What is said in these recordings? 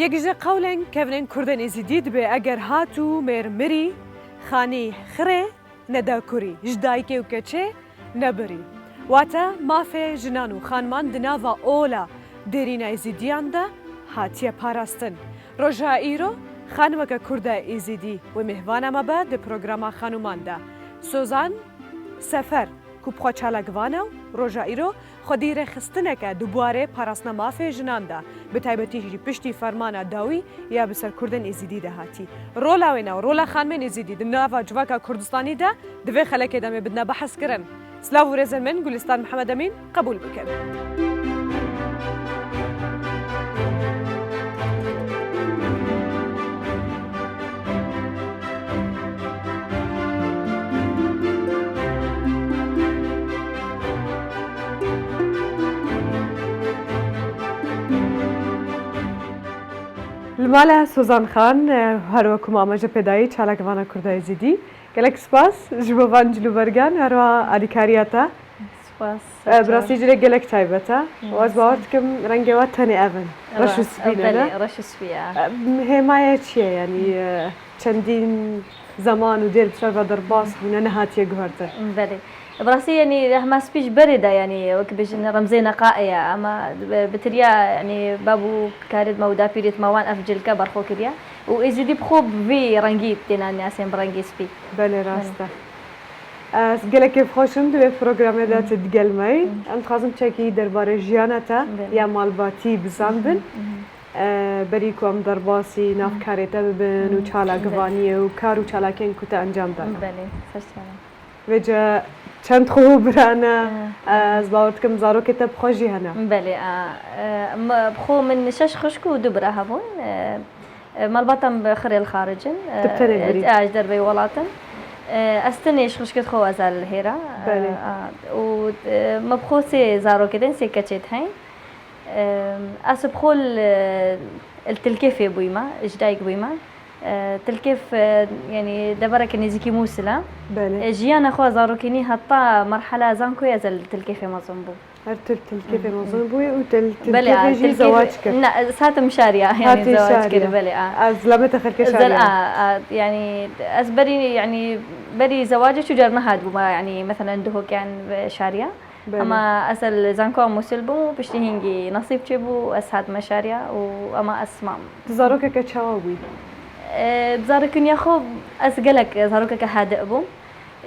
یەکژە قەولێن کەڤنێن کوردن ئێزیدی دبێ ئەگەر هات و مێرمری خانی خڕێ نەداکوری ژ دایکێ و کەچێ نەبری واتە مافێ ژنان و خانمان دناڤە ئۆلا دێرینە ئێزیدیاندا هاتیە پاراستن ڕۆژا ئیرۆ خانوەکە کوردە ئێزیدی و میهوانەمە بە دە پرۆگرامە خانوماندا سۆزان سەفەر کوپخوا چالاکوانە و ڕۆژا ئیرۆ خۆدیرە خستنەکە دووبارێ پاراستنە مافێ ژناندا بە تایبەتیژی پشتی فەرمانە داوی یا بەسەر کوردن ئێزیدی دەهاتی ڕۆلاوێنەوە ڕۆلا خانمێن ئێزیدی دناڤە جوواکە کوردستانیدا دەوێ خەلەکێ دەمێ بدنە بەحەسکردن سلااو و رێزن من گولستان محەممەد ئەمین قبول بکەن. المالا سوزان خان هەروەکو مامەژە پێدایی چالاکوانە کوردای ئێزیدی gelek spas ji bo van cilûbergan herwa alîkariyata birastî cilê gelek taybet e waz bawer dikim rengê we tenê ev in reş û spî reş û spî hêmaya çi ye yanî çendîn zaman û dêr bi derbas bûne nehatiye guhertin belê براسي يعني ما سبيش برده يعني وك بيجن رمزينا قائية اما بتريا يعني بابو كارد مودا بيريت موان افجل كبر خو كريا وازيدي بخوب في رنجيت تينا ناسين برنجي سبي بله راسته از گله كيف خوشم دو برنامه ده تدگلمي ام خازم چکی درباره ژیانتا یا مالباتی بزنبن بریکو ام درباسی نافکاریتا ببن و چالاکوانی و کار و چالاکین کوتا انجام دادن بله سرسانه وجا چند خوب برانه از باورت کم زارو کتاب خوشی هنه بله بخو من شش خشکو دو برا هبون مالباتم بخري الخارجن اجدر بي ولاتن استنيش خشكت خو ازال الهيرة و مبخوسي زارو كدن سي كتشت هين اسبخول التلكيفي بويما اجدايك بويما تلكيف يعني دبرك نزيكي موسلا جيانا خو زاروكيني حتى مرحله زانكو يزل تلكيفي مازنبو تلكيفي مازنبو وتلكيفي زواجك لا سات مشاريا يعني زواجك بلي از لما تخلك شاريا يعني اسبري يعني بري زواجك وجرنا هاد يعني مثلا عنده كان شاريا اما اسل زانكو موسلبو بشتيهنجي نصيب تشبو اسهاد مشاريا واما اسمام تزاروك كتشاوي بزاركن يا خو اسقلك زاروك كهادئ بو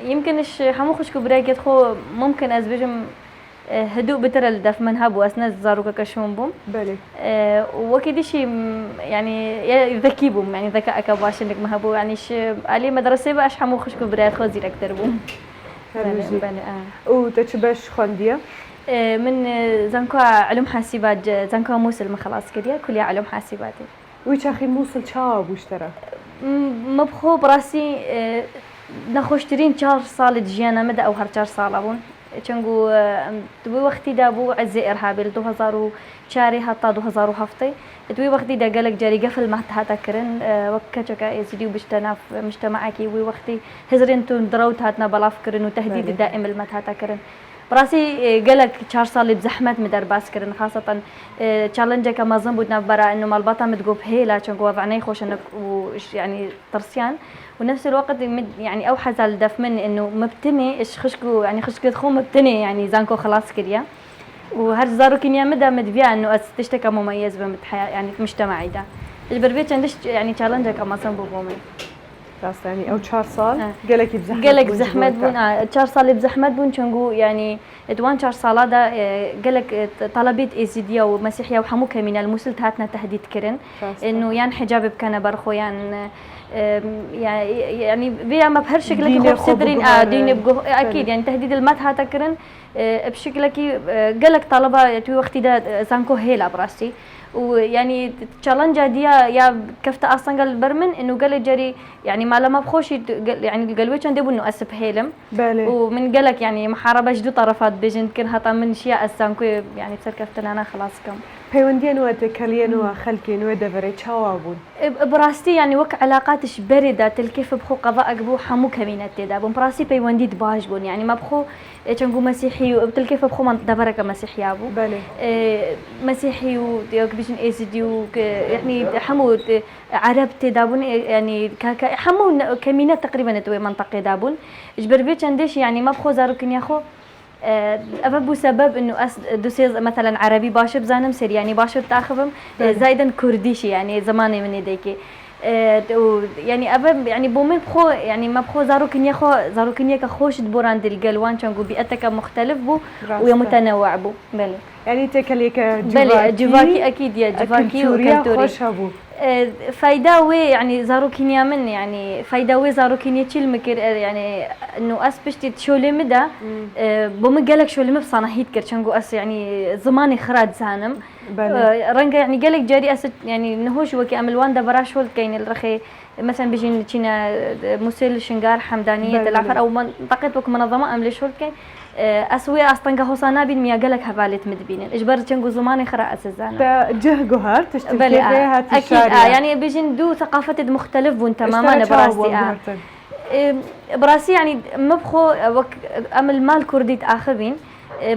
يمكنش حمو خشكو برايكت خو ممكن ازبجم هدوء بتر الدف منهب واسناس زاروك كشون بوم بلي وكيد شيء يعني ذكي بوم يعني ذكائك باش انك مهبو يعني علي مدرسه باش حمو خشكو برايت خو زيرك تربوم بلي وتشبش خونديه من زنكو علوم حاسبات زنكو موسل خلاص كده كليه علوم حاسبات ويش أخي موصل شاب واشترى مبخو براسي نخوشترين 4 سال جيانا مدى أو هر 4 سال أبون چنگو دوی وقتی دا بو عزی ارهابی 2004 حتی 2007 دوی وقتی دا گلک جاری قفل ما هاتا کرن وکچکا ازیدیو بشتناف مجتمعکی وی وقتی هزرین تون دروت هاتنا بلاف کرن و تهدید دائم المت هاتا کرن براسي قالك 4 سال بزحمت مدرباس كرن خاصة تشالنجا كما زنبودنا برا انه مالباطا متقوب هيلا چونك وضعني خوش انك يعني ترسيان ونفس الوقت يعني اوحز الدف من انه مبتني ايش خشكو يعني خشكو خو مبتني يعني زانكو خلاص كريا وهر زارو كينيا مدى مدفيا انه تشتكى مميز بمتحيا يعني مجتمعي دا البربيت عندش يعني تشالنجا كما زنبوبومي راسته يعني او 4 سال قالك بزحمت قالك بزحمت بون 4 سال بزحمت بون چنگو يعني ادوان 4 سال دا قالك طلبت ازيديا ومسيحيه وحمو كمين المسل هاتنا تهديد كرن انه يان حجاب بكنا برخو يان يعني بيا ما بهر شكلك خوف صدرين دين بقو اكيد يعني تهديد المت هاتا كرن بشكلك قالك طلبه توي وقت دا زانكو هيلا براسي ويعني تشالنجا دي يا كفت اصلا قال برمن انه قال جري يعني ما لما بخوش يعني القلويش عنده انه اسب هيلم ومن قالك يعني محاربه جدو طرفات بيجن كن هطا من شيء اسانكو يعني بصير كفتنا انا خلاص كم پەیوەندیان وە کەلیەنەوە خەلکی نوێ دەبەرێت چاوا بوون براستي يعني وك علاقاتش باردة الكيف بخو قضاء بو حمو كمينة تدا بون براستي بيونديت باش بون يعني ما بخو تشنقو مسيحي وبتلكيف بخو من دبرك مسيحي ابو بله مسيحي وياك بيجن ايزدي يعني حمو عرب تدا بون يعني حمو كمينة تقريبا توي منطقة دابون اجبر بيت عندش يعني ما بخو زاروكن ياخو أبو سبب إنه دوسيز مثلا عربي باشر بزانم سرياني باشر تاخذهم زايدا كرديشي يعني زماني من يديكي يعني أبب يعني بومي بخو يعني ما بخو زاروكن خوش دبوران القلوان كانوا بيئتك مختلف بو ومتنوع بو بله يعني تكليك بله جواكي أكيد يا جواكي وكلتوري فايدة وي يعني زاروكينيا من يعني فايدة وي زاروكينيا تشيل مكر يعني إنه أس بشتي شولي مدا بومقالك شولي مبصناهيت كرشنجو أس يعني زماني خراد زانم رنجا يعني قالك جاري أس يعني نهوش وكي أملوان دا براش ولد كاين الرخي مثلا بيجين تشينا مسيل شنقار حمدانية العفر أو منطقة وك منظمة أمليش ولد كاين أسوي أصلاً كهوسانا بين ميا قالك هبالت مدبينين إجبار تشنجو زماني خرا أسزانا جه جوهر تشتغل فيها أكيد يعني بيجين دو ثقافات مختلف وانت تماما براسي براسي يعني مبخو أمل مال كرديت آخرين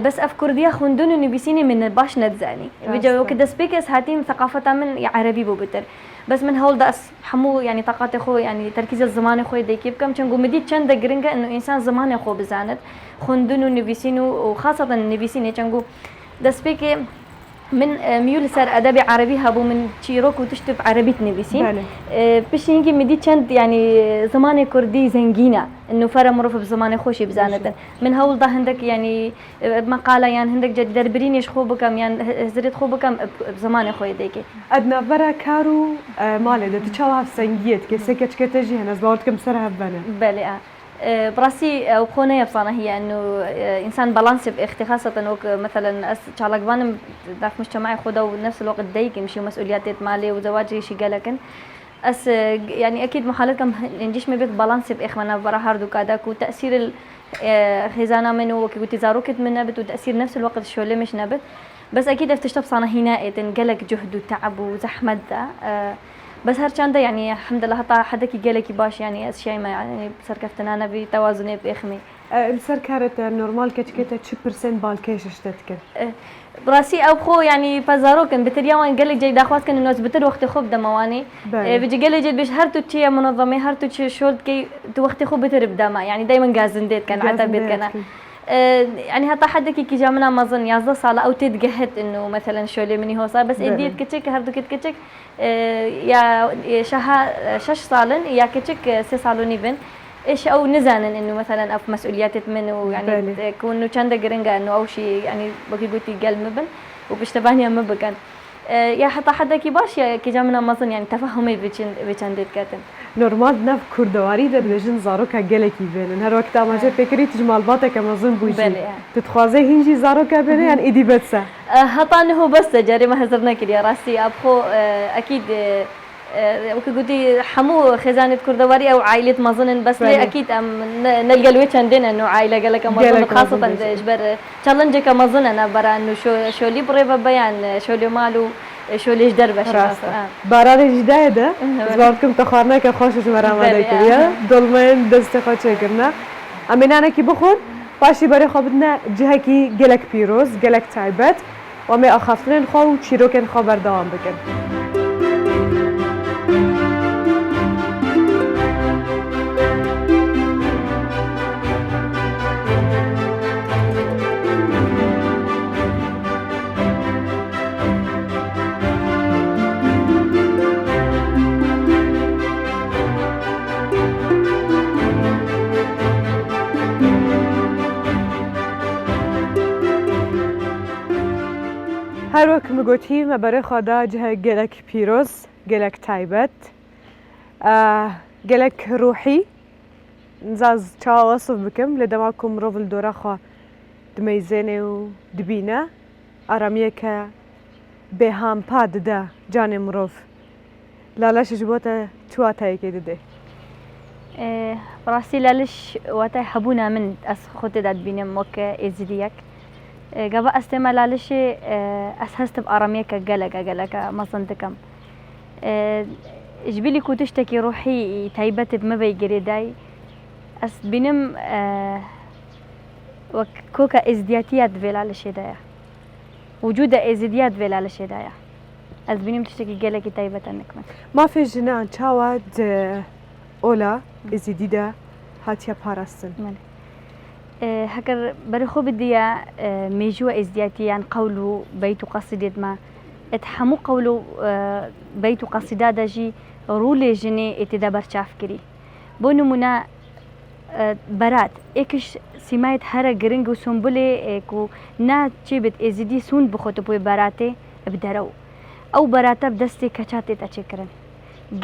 بس أف كردية خندون إنه بيسيني من باش نتزاني بيجوا كده سبيكرز هاتين ثقافة من عربي بوبتر بس من هول داس حمو يعني طاقات خو يعني تركيز الزمان خو ديكيب كم تشنقو مدي تشند جرينجا إنه إنسان زمان خو بزاند خندون نبيسينو وخاصة نبيسيني تشنقو دسبيكي من ميول سر أدبي عربي هابو من تشيروك وتشتب عربي نبيسين بشينجي مدي تشند يعني زمان كردي زنجينا إنه فرا مروف بزمان خوشي بزانة من هول ده هندك يعني مقالة يعني هندك جد دربرينيش خو بكم يعني هزرت خو بكم بزمان خوي ديكي أدنى برا كارو مالي ده تشاوها في سنجيت كسكتش كتجي هنا زباورتكم سرها بنا بلي براسي وخونة بصانة هي إنه إنسان بالانس بإختي خاصة مثلا شغلك بانم ذاك مجتمعي خدا ونفس الوقت دايك يمشي مسؤوليات مالي وزواجي شي قالكن يعني أكيد محالتكم نجيش مبيت بالانس بإخوانا برا هاردو كاداك وتأثير الخزانة منه وكي زاروكت من نبت وتأثير نفس الوقت شو مش نبت بس أكيد افتشتب صانة هنا تنقلك جهد وتعب وزحمة بس هرچانده يعني الحمد لله حتى حدا كي قالك باش يعني اشياء ما يعني بسر كفتنا انا بتوازن باخمي بسر كارت نورمال كتكته 2% بالكيش اشتتك براسي او خو يعني بازاروكن بتريا وين قال لك جاي داخوات كان الناس بتر وقت خوب دمواني بيجي قال لي بيش هرتو تشي منظمه هرتو تشي شولد كي تو وقت خوب بتر بدما يعني دائما غازنديت كان عتا بيت كان يعني هتا حدا كي جامنا ما ظن يازدا صاله او تتقهت انه مثلا شولي مني هو صار بس اديت كتشك هردو كتشك يا شها شش صالن يا كتشك سي صالوني بن ايش او نزانن انه مثلا اف مسؤوليات منه يعني كونه چنده جرينجا انه او شيء يعني بقي قلتي قال مبن وبشتبانيا مبكن يا حتى حدا كي باش يا كي جامنا ما ظن يعني تفهمي بچندت كاتن نورمال نف كردواري ده بجن زاروكا جلكي بين هر وقت ما جا فكري تجمال باتك ما ظن بوجي تتخوازي هنجي زاروكا بين يعني ايدي بتسا هطان هو بس جاري ما هزرنا كده راسي ابخو اكيد وكي قلتي حمو خزانة كردواري او عائلة ما ظن بس لي اكيد نلقى الويتش عندنا انه عائلة قالك ما ظن خاصة اجبر تشالنج كما ظن انا برا انه شو لي بريفا بيان شو لي مالو شو ليش دربش باران جداية ده زبارتكم تخارنا كخوشش مرامده كريا دولمين دست خوشه کرنا امين انا كي بخور باشي بري خوابدنا جهة كي گلك پیروز گلك تایبت و می اخافترین خو چیروکن خبر دوام بکن هر وقت مگویی مبارک خدا جه گلک پیروز گلک تایبت گلک روحی نزاز چا وصف بکم لدماکم روفل دورا خوا دمیزنه و دبینه آرامیه که به هم پاد ده جان مروف لالاش جبوته تواتای که دیده براسي لالش واتای حبونا من از خود داد بینم وک ازلیک قبل استعمال على شيء أسهست بأرامية كجلك مصنتكم جبلي كنت تشتكي روحي تايبت بما بيجري داي أس بينم وكوكا ازدياتيات فيل على شيء دايا وجود ازديات فيل على شيء دايا أس بينم تشتكي جلك تايبت أنك ما في جنان تشاود أولا ازديدا هاتيا باراستن هكر برخو بدي ميجوا ازدياتيان قولوا بيت قصيدة ما اتحمو قولوا بيت قصيدة داجي رولي جني اتدابر شافكري بونو منا برات اكش سمايت هرا جرينج وسنبلي كو نا تشيبت ازدي سون بخوتو بوي براتي بدرو او براتا بدستي كچاتي تشكرن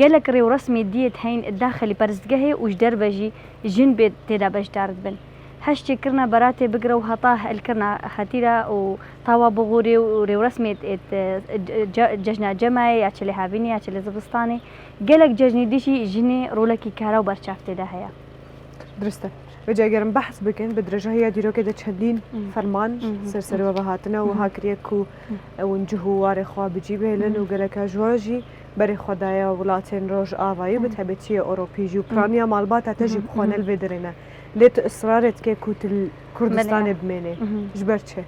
قالك ريو رسمي ديت هين الداخلي برزقهي وجدر بجي جن بيت تدابش دارد بن هشتي كرنا براتي بقرا وهطاه الكرنا خطيرة وطاوا بغوري وريو رسمي ججنا جمعي ياتشلي هابيني ياتشلي زبستاني قالك ججني ديشي جني رولكي كارا وبرشافت ده هيا درسته بجا اگرم بحث بکن بدرجه هي دیرو که چندین فرمان سرسری و بهاتنا و هاکریه کو ونجهو واری خوا بجیبه لن و گلک جواجی بری خدایا ولاتین روج آوایی بتهبتیه اوروپیجی و پرانیا مالبات تجی بخوانه الفدرینه ليت اصرارت كي كوت الكردستان بميني جبرت شي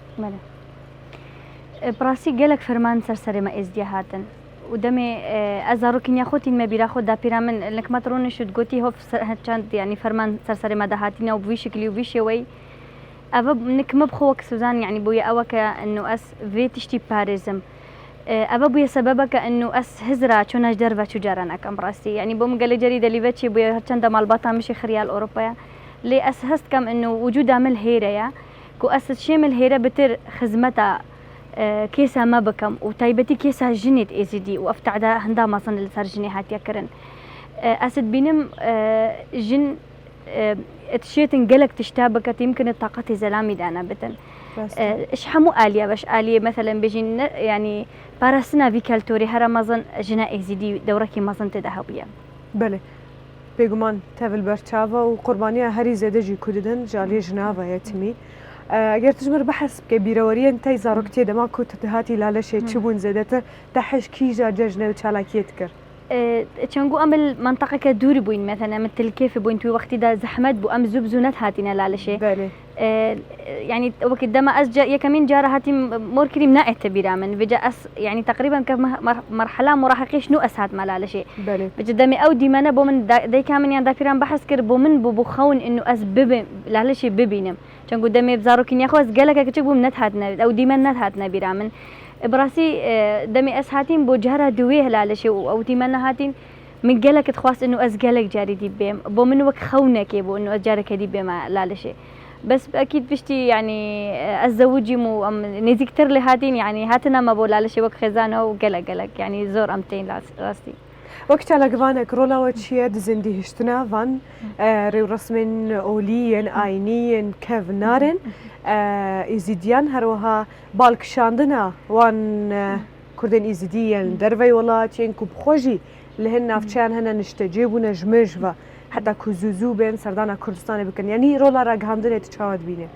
براسي قالك فرمان سرسري ما ازدياهاتن ودمي ازاروكين ياخوتين ما بيراخو دا بيرامن انك ما ترونش تقوتي هو كانت يعني فرمان سرسري ما دهاتينا وبوي شكلي وبوي شوي ابا انك ما بخوك سوزان يعني بويا اوكا انه اس في تشتي باريزم ابا بويا سببك انه اس هزرا شوناش دربا تجارنا كم براسي يعني بوم قال جريده اللي بتشي بويا كان دا مالباطا مشي خريال اوروبا لي اسهست كم انه وجود عمل هيريا كو اسس شي من هيرا بتر خدمتها كيسا ما بكم وتايبتي كيسا جنيت ازدي وافتعدا هندا ما صن اللي صار جني هات يكرن اسد بينم جن اتشيتن قلق تشتابكت يمكن الطاقة زلامي دانا بتن ايش حمو آلية باش آلية مثلا بيجين يعني بارسنا في كالتوري هرا مازن جنا ازدي دوركي مازن تدهوية بله بيجمان تافل برشافا وقربانية هري زادجي كوددن جالي جنافا يتمي اگر تجمر بحث كبيروريا انتي زاروكتي دما كنت تهاتي لا شيء تشبون زادته تحش كيجا ججنا وشالاكي تكر تشنقو امل منطقه كدوري بوين مثلا مثل كيف بوين تو وقت دا زحمت بو ام زبزونات هاتينا لا شيء يعني وقت دما اسجا يا كمين جاره هاتي موركري مناء تبيرا من بجا اس يعني تقريبا مرحله مراهقيش نو اسات ما لا شيء بجا دمي او دي مانا بو من داي كامن يان دافيران بحث كر بو من بو خون انه اس بب لا شيء ببينم چنگو دمي بزاروكين ياخو اس قالك كتشك بو منات هاتنا او دي منات هاتنا بيرا من براسي دمي اس هاتين بو جهره دويه لا شيء او دي منا هاتين من قالك تخواس انه اس قالك جاري دي بيم بو من وك خونك يبو انه جارك دي بيم لا شيء بس اكيد بشتي يعني الزوجي مو نزيكتر لي هاتين يعني هاتنا ما بولا على شيء وك خزانه وقلق يعني زور امتين راستي وقت على جوانك رولا وتشيد زندي هشتنا فان ريو رسمن اوليين اينيين كفنارن ازيديان هروها بالك شاندنا وان كردن ازيديان درفي ولاتين كوب خوجي لهن افشان هنا نشتجيب ونجمجوا حتى كوزوزو بين سردانا كردستان بكن يعني رولا راجهاندنه تشاود بينه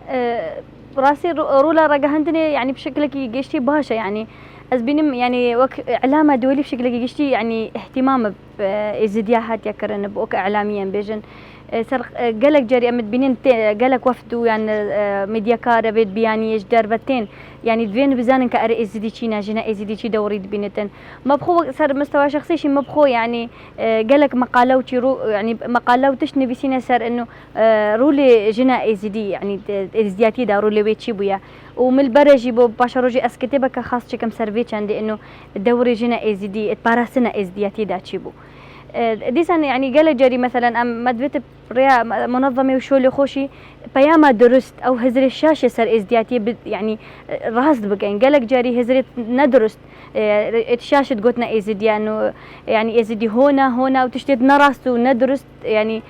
راسي رولا راجهاندنه يعني بشكل كي جشتي باشا يعني أزبينم يعني إعلام دولي بشكل جشتي يعني اهتمام بإزدياحات يكرن بوك إعلاميا بيجن سر قالك جاري أمد بينين قالك وفدو يعني ميديا كارا بيت بياني يجدر بتين يعني دوين بزانن كأر إزدي شينا جنا إزدي شي دوري بينتن ما بخو سر مستوى شخصي شي ما بخو يعني قالك مقالة وتشرو يعني مقالة وتشني بسينا سر إنه رولي جنا إزدي يعني إزدياتي دا رولي بيتشي بويا ومن البرجي بو باشروجي اسكتبك خاص كم سيرفيتش عندي انه دوري جنا ازدي اتبارسنا ازدياتي دا تشيبو ديسان يعني قال جاري مثلا ام مدبت ريا منظمه وشولي خوشي بياما درست او هزر الشاشه سر ازدياتي يعني راس بقين قالك جاري هزرت ندرست الشاشه قلتنا ازدي انه يعني ازدي هنا وتشتد نراس وندرست يعني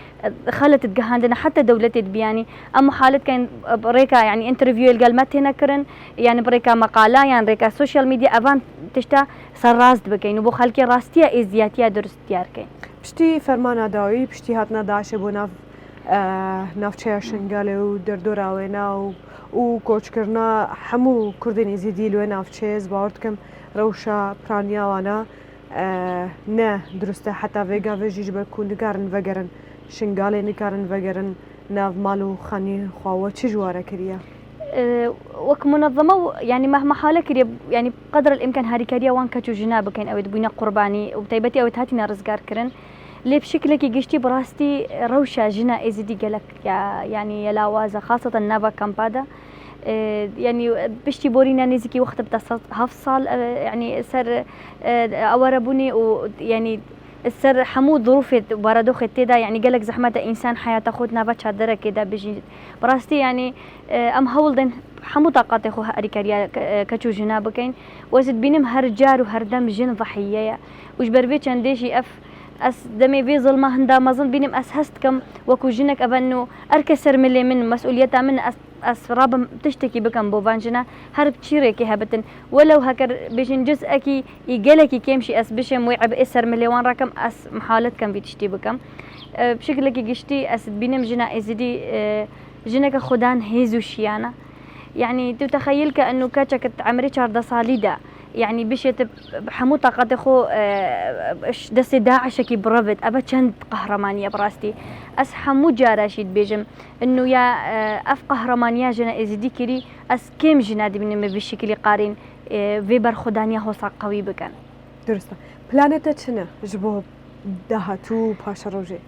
خلت تقهندنا حتى دولتي بياني اما حالة كان بريكا يعني انترفيو القلمات هنا كرن يعني بريكا مقاله يعني بريكا سوشيال ميديا افان تشتا سر راس بقين وبو خلكي راستيا ازدياتيا درست ديار كاين بشتي فرمانا داوي بشتي هاتنا داعش بو ناف نافچه شنگاله و دردوراوینا و کۆچکردنا هەموو کوردین ئێزیدی لێ ناوچێز باوەڕکەم ڕەوشە پرانیاوانە نە دروستە حتا vêga vê jî ji ber ku nikarin vegerin şingalê nikarin vegerin nav mal û xanî xwe çi ji ware kiriye وەک منظمە و يعني مهما حالە کردێ يعني قدر الإمكان هاریکاریە وان کەچ و ژنا بکەین ئەوێت بووینە قوربانی و تایبەتی ئەوێت هاتینە ڕزگارکردن لێ بشکلێکی گشتی بڕاستی ڕەوشە ژنا ئێزیدی گەلک يعني لاوازە خاصة ناڤا کەمپادا يعني بشتي بورينا نزيكي وقت بتا هاف صال يعني سر أورا بني ويعني السر حمو ظروف باردوخ تدا يعني قالك زحمة إنسان حياة خود نافا شادرة كده بيجي براستي يعني أم هولدن حمو طاقات أخوها أريكاريا كتشو جنابكين وزد بينم هرجار وهردم جن ضحية وش بربيتش عنديشي أس دمي في ظلمة هندا مظن بينم أس هستكم وكو جنك أبنو أركسر ملي من مسؤوليتها من أس رابم تشتكي بكم بوفانجنا هرب تشيركي هبتن ولو هكر بيجن جزءكي يجلكي كيمشي أس بشم ويعب إسر مليون رقم أس محالتكم بتشتي بكم بشكلك جشتي أس بينم جنا إزدي جنك خدان هيزو شيانا يعني تتخيل كأنه كاتشك عمري 14 صاليدا يعني بشيت بحمو طاقة خو دستي داعشكي برافد أبا كانت قهرمانية براستي أس حمو جاراشيد بيجم إنه يا أف قهرمانية جنا إزدي كري أس كيم جنا دي من بالشكل قارين فيبر خدانية هو صاق قوي بكن درسته بلانتا چنه جبو دهاتو باشا روجي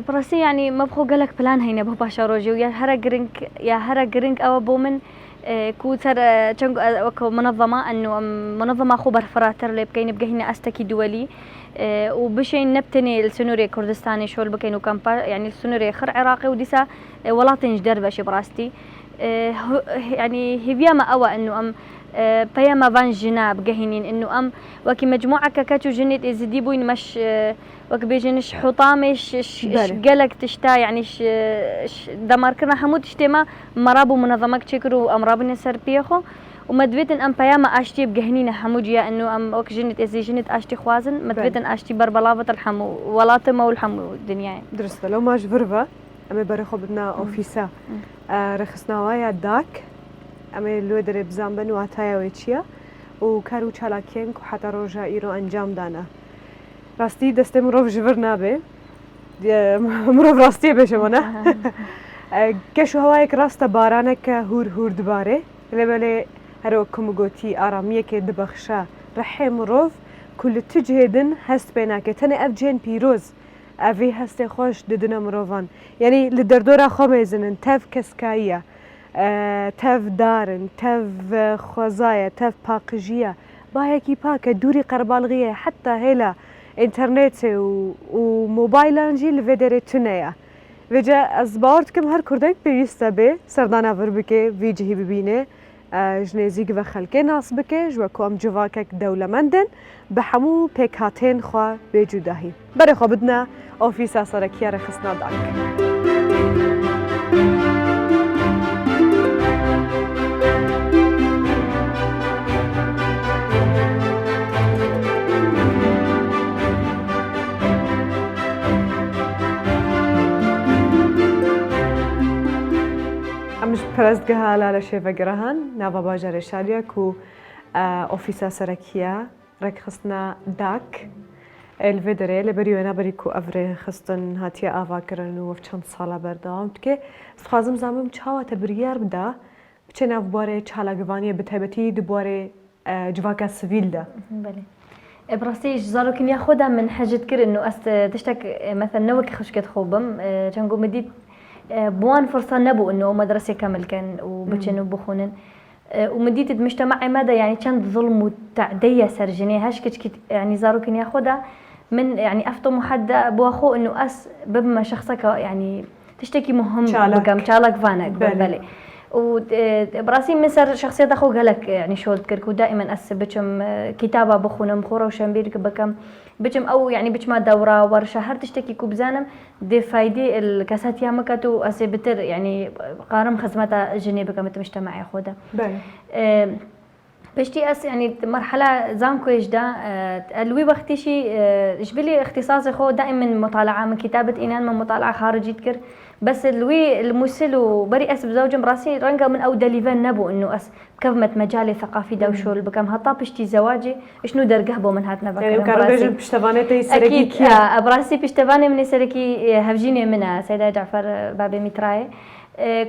براسي يعني ما بخو قالك بلان هينا بو باشا روجي ويا هرا جرينك أو بومن كوتر وكو منظمة إنه منظمة خبر فراتر اللي بكين بجهنا أستكي دولي وبشين نبتني السنوري كردستاني شغل بكينو كامبا يعني السنوري خر عراقي وديسا ولاطن جدر باشي براستي يعني هي ما أوى إنه بياما فان جنا بجهنين إنه وكي مجموعة كاكاتو جنت إزدي بوين مش وكبيجنش حطامش قالك تشتا يعني دمار كنا حمود تشتما مرابو منظمك تشكرو أمراب النسر بيخو ومدبيتن بياما أشتي بجهنين حموجيا إنه وك جنت إزي جنت أشتي خوازن مدبيتن أشتي بربلافة الحمو ولاطمة والحمو الدنيا درست لو ماش فرفا أمي برخو بدنا أوفيسا رخصنا ويا داك أمي لو دري بزامبن واتايا ويتشيا وكارو چالاكينك وحتى روجا إيرو أنجام دانا راستی دست مروف جبر نابه مروف راستی بشمونه کشو هوایک راست بارانه که هور دباره لبله هرو کمگوتی آرامیه که دبخشا رحم مروف کل تجهدن هست بینه که تنه اف جن پیروز اوی هست خوش ددن مروفان یعنی لدردورا خمیزنن تف کسکاییه تف دارن تف خوزایه تف پاقجیه با یکی پاک دوری قربالغیه حتی هلا انترنت و موبایلان جی لودره تنیا وجا از باورد کم هر کردک پیوسته به سردانه ور بکه ویجهی ببینه جنزیگ و خلک ناس بکه جو کم جواکک دولمندن به همو پیکاتین خوا به جداهی برای خو بدنا آفیس سرکیه رخصنا دانک امش پرستگاه لاله شیفه گرهان نوا باجر شالیا کو آفیسا سرکیه رخصنا داک الفدره لبریونا بریکو افره خستن هاتیه آوا کرن و چند ساله بردام که سخازم زمام چاوا تبریار بده بچه نو باره چالاگوانی بتهبتی دوباره جواکا سویل ده بله براسي جزارو كن ياخدها من حاجة كر إنه تشتك مثلا نوك خشكت خوبم جنقو مديت بوان فرصة نبو إنه مدرسة كامل كان وبتشنو بخونن ومديت المجتمع ماذا يعني كان ظلم وتعدية سرجني هاش كت يعني زارو كن ياخدها من يعني أفطم حدا بواخو إنه بما شخصك يعني تشتكي مهم بكم شالك فانك بالي وبراسي مسر شخصية أخو قالك يعني شو تذكرك ودائما بتشم كتابة بخونم خورة وشنبيرك بكم بتشم أو يعني بتشم دورة ورشة هر تشتكي كوبزانم دي فايدة الكاسات يا مكتو بتر يعني قارم خدمتها جنيه بكم المجتمع ياخدها بشتي أس يعني مرحلة زانكو يجدا الوي وقتي شي جبلي اختصاصي خو دائما مطالعة من كتابة إنان من مطالعة خارجي تكر بس الوي المسل وبري أس بزوج براسي رنقة من أو دليفان نبو إنه أس كفمة مجالي ثقافي دوشول بكم هطا بشتي زواجي شنو درقهبو من هاتنا بكرم يعني وكاربيجن بشتفانيتي سركي أكيد براسي بشتفاني من سركي هفجيني منها سيدة جعفر بابي متراي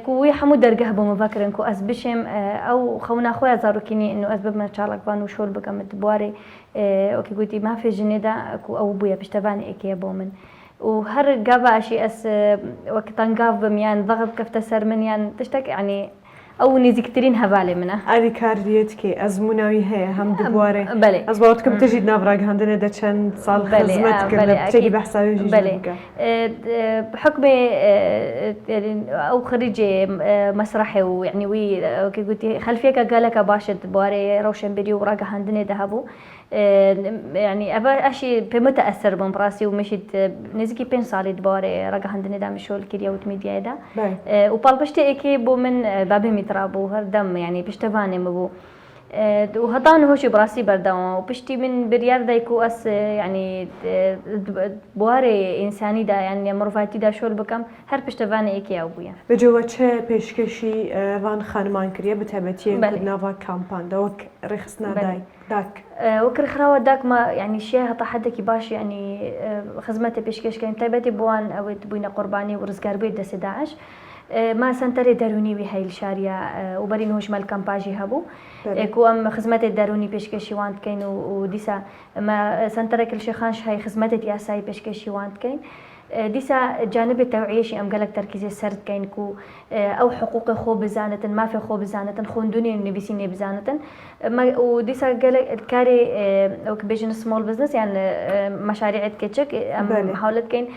كوي حمود درجه بمفكرن كو أسبشم أو خونا خويا زاروكيني إنه أسبب ما شالك بانو شول بكم تبواري أوكي قلتي ما في جنيدا كو أو بويا بشتباني إكيا بومن وهر جابا أشي أس وقت نجاف بميان ضغط كفتسر من يعني تشتك يعني أو نزكترين هبالي منه. أنا كارديتك أزموناوي هي هم دبواري. بلي. أزبوطكم تجي نافراج هندنا دشان صار خدمتك بتجي بحسابي جيجي. بلي. بحكم أو خريجي مسرحي ويعني وي قلتي خلفيك قالك باشد بواري روشن بريو وراجع هندنا ذهبوا. يعني أبى أشي بمتأثر بمراسي ومشيت نزكي بين صالي دباري رجع عندنا دام الشغل كريا وتميديا دا وبالبشتي إكي بو من بابي مترابو هردم يعني بشتباني مبو وهطان هوش براسي بردام وبشتي من بريار دا يكو أس يعني بواري إنساني دا يعني مرفاتي دا شغل بكم هر بشتباني إكي أو بويا بجواتش بيشكشي وان خانمان كريا بتابتين كنا فا كامبان دا وك رخصنا داك وكر خراوة داك ما يعني شيء هطا حدك باش يعني خدمته بيشكش كان تبعتي بوان أو تبوينا قرباني ورزقار بيت دس 11 ما سنتري داروني بهاي الشارية وبرين هوش مال كامباجي هبو كو أم خدمته داروني بيشكشي وانت كين وديسا ما سنتري كل شيء خانش هاي خدمته ياساي بيشكشي وانت كين ديسا جانب التوعية شيء أم قالك تركيزي سرد كين كو أو حقوق خو بزانة ما في خو بزانة خون دوني نبيسيني بزانة ما وديسا قالك الكاري أو كبيجن سمول بزنس يعني مشاريع كتشك أم حاولت كين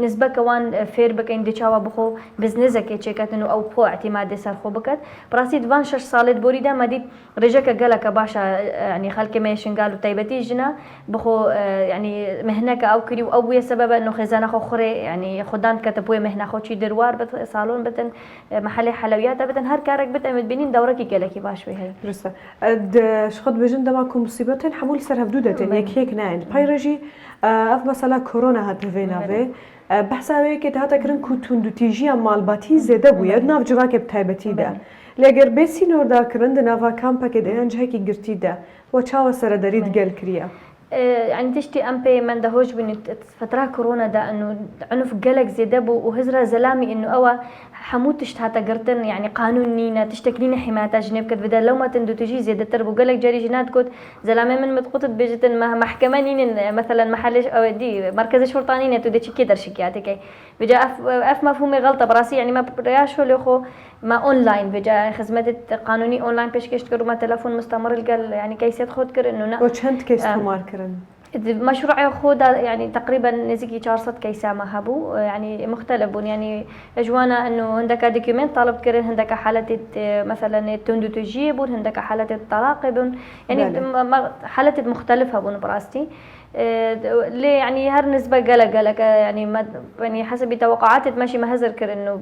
نسبة كوان فير بكين ديشاوا بخو بزنس كتشكات إنه أو بو اعتماد سر خو بكت براسي دوان 6 سالت بوريدا ما دي رجعك قالك باشا يعني خالك ماشين قالوا تيبتي جنا بخو يعني مهنك أو كريو أو بيا سبب إنه خزانة خو خري يعني خدان كتبوي مهنة خو شي دروار بت صالون بتن محل حلويات بتن هر كارك بتعمل بينين دورك قالك باش وهي درسته اد شخد بجن دماكم مصيبتين حمول سر هفدودتين هيك ناين بايرجي اف مثلا كورونا هات فينا في بحسابي كده هاتا كرن كوتون دو تيجي مال باتي زياده بويا ناف جواك بتايبتي دا لگر بيسي نور دا كرن نافا كامبا كده انج هيك قرتي دا وتشاو سر دريد قال كريا يعني تشتي أمبي من دهوش بين فترة كورونا ده إنه عنف قلق زيدبو وهزرة زلامي إنه أوا حموت تشتهاتا قرتن يعني قانونينا تشتكلينا حماية جنيب كد بدل لو ما تندو تجي زيادة تربو قلق جاري جنات كود زلامي من متقوط بيجتن محكمة نين مثلا محل أو دي مركز الشرطة نين تودي شكي در شكياتك بيجا أف مفهومي غلطة براسي يعني ما برياشو لخو ما أونلاين بيجا خدمة قانوني أونلاين بيشكش تكرو ما تلفون مستمر القل يعني كيسيت خود كر إنه نا وشنت كيس تمار كرن مشروع خودا يعني تقريبا نزكي 400 كيسة ما هبو يعني مختلف يعني اجوانا انه عندك دوكيومنت طالب كرن عندك حالة مثلا تندو تجيب عندك حالة الطلاق يعني حالة مختلفة بون براستي ليه يعني هر نسبة قلق يعني ما يعني حسب توقعاتي ماشي ما هزر كر انه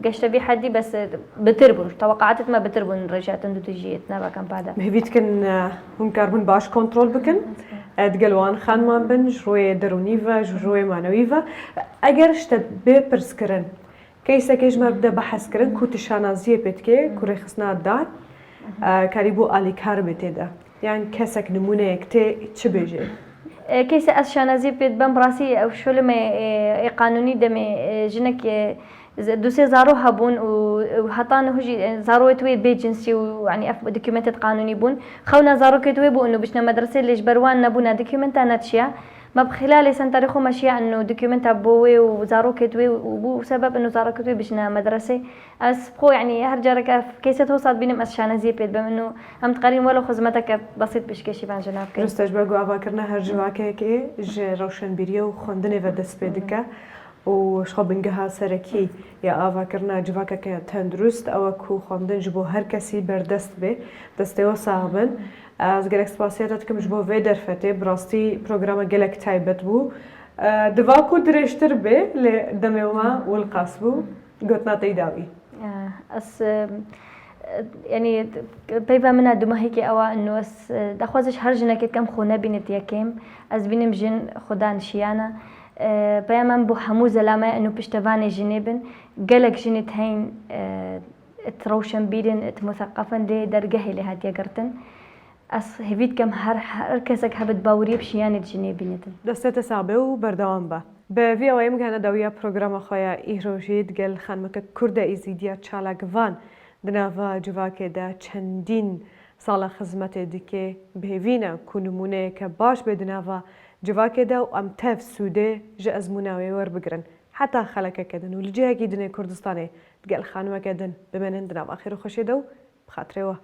قشت بي حدي بس بتربون توقعاتي ما بتربون رجعت عندو تجيت نبا كان بعدها ما هي بيتكن هم كاربون باش كنترول بكن تقلوان خان ما بنج روي درونيفا روي معنويفا اگر اشتد بيبرس كرن كيسا كيج ما بدا بحث كرن كو تشانازيه بيتكي كو رخصنا دار كاريبو آلي كار بتدا يعني كسك نمونه كتي تشبيجي كيسا أشانازيه بيت بام براسي أو شو ما قانوني دمي جنك دوسي زارو هبون وحطان هجي زارو توي بيجنسي ويعني اف دوكيومنتات قانوني بون خونا زارو كتوي بو انه بشنا مدرسه اللي جبروان نبونا دوكيومنتا ناتشيا ما بخلال سنه تاريخو ماشي انه دوكيومنتا بوي وزارو كتوي وبو سبب انه زارو كتوي بشنا مدرسه اسبخو يعني هرجرك كيسه توصل بينم اشانه زي بيت بما انه هم تقارين ولو خدمتك بسيط بشكشي بان جناب كي رستاج بقو افكرنا هرجواك هيك ج روشن بيريو خوندني ودس بيدك وشخو بنجها سركي يا آوا كرنا جواكا كان تندرست أو كو خواندن جبو هر كسي بردست به دستيو صعبن از گلک سپاسیاتت کم جبو ویدر فته براستی برنامه گلک تایبت بو دواکو درشتر به لدموما والقاسبو قطنا تيداوي اس يعني بيبا منها دوما هيك أوا إنه دخوازش هرجنا كده كم خونا بينت يكيم از بينم جن خدان شيانا بيا بو حمو زلامة إنه بيشتفاني جنيبن قلق جنت هين تروشن بيدن اتمثقفن دي درجه اللي هاد يقرتن أص هفيد كم هر كسك هبت باوري بشيان جنيبينتن دستت سابه و بردوام با به وی اویم که نداویا پروگرام خویا ایروجید گل خانمک کرد ایزیدیا چالک وان دنوا جواکه دا چندین سال خدمت دیگه بهوینا کنمونه که باش به دنوا جواکه دا و ام تف سوده جا از مناوی ور بگرن حتی خلک کدن و لجه کی دنیا کردستانه گل خانمک کدن بمنن دنوا آخر خوشی دو بخاطره و